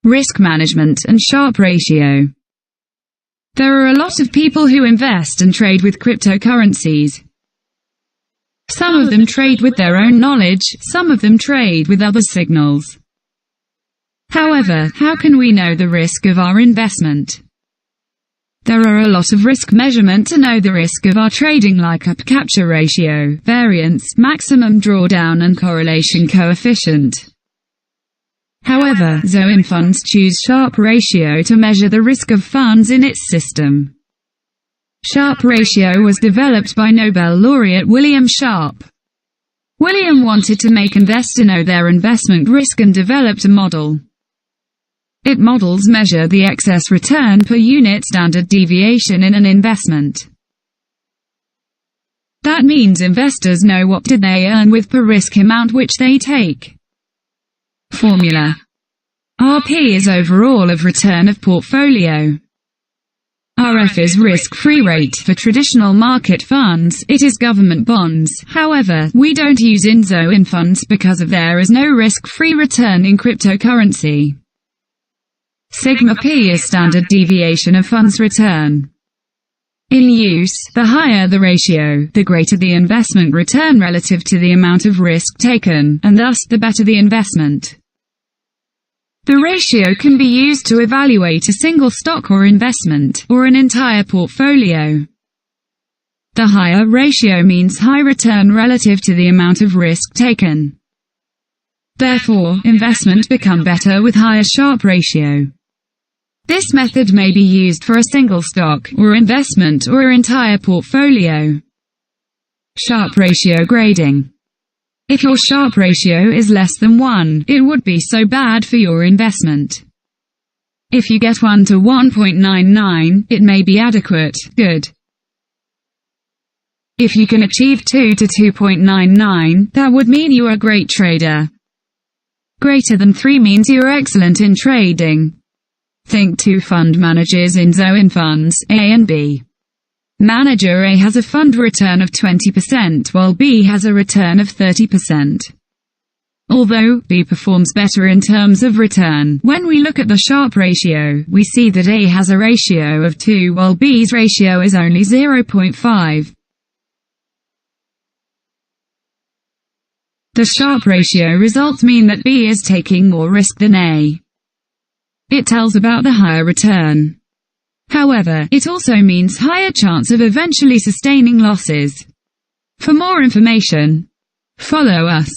risk management, and Sharpe Ratio. There are a lot of people who invest and trade with cryptocurrencies. Some of them trade with their own knowledge, some of them trade with other signals. However, how can we know the risk of our investment? There are a lot of risk measurement to know the risk of our trading, like capture ratio, variance, maximum drawdown, and correlation coefficient. However, Zoin funds choose Sharpe Ratio to measure the risk of funds in its system. Sharpe Ratio was developed by Nobel laureate William Sharpe. William wanted to make investors know their investment risk and developed a model. Its models measure the excess return per unit standard deviation in an investment. That means investors know what did they earn with per risk amount which they take. Formula. RP is overall of return of portfolio. RF is risk-free rate for traditional market funds, it is government bonds. However, we don't use Zoin funds because there is no risk-free return in cryptocurrency. Sigma P is standard deviation of funds return. In use, the higher the ratio, the greater the investment return relative to the amount of risk taken, and thus the better the investment. The ratio can be used to evaluate a single stock or investment, or an entire portfolio. The higher ratio means high return relative to the amount of risk taken. Therefore, investment become better with higher Sharpe ratio. This method may be used for a single stock, or investment, or entire portfolio. Sharpe ratio grading. If your Sharpe ratio is less than 1, it would be so bad for your investment. If you get 1 to 1.99, it may be adequate, good. If you can achieve 2 to 2.99, that would mean you are a great trader. Greater than 3 means you are excellent in trading. Think 2 fund managers in Zoin funds, A and B. Manager A has a fund return of 20%, while B has a return of 30%. Although B performs better in terms of return, when we look at the Sharpe ratio, we see that A has a ratio of 2 while B's ratio is only 0.5. The Sharpe ratio results mean that B is taking more risk than A. It tells about the higher return. However, it also means higher chance of eventually sustaining losses. For more information, follow us.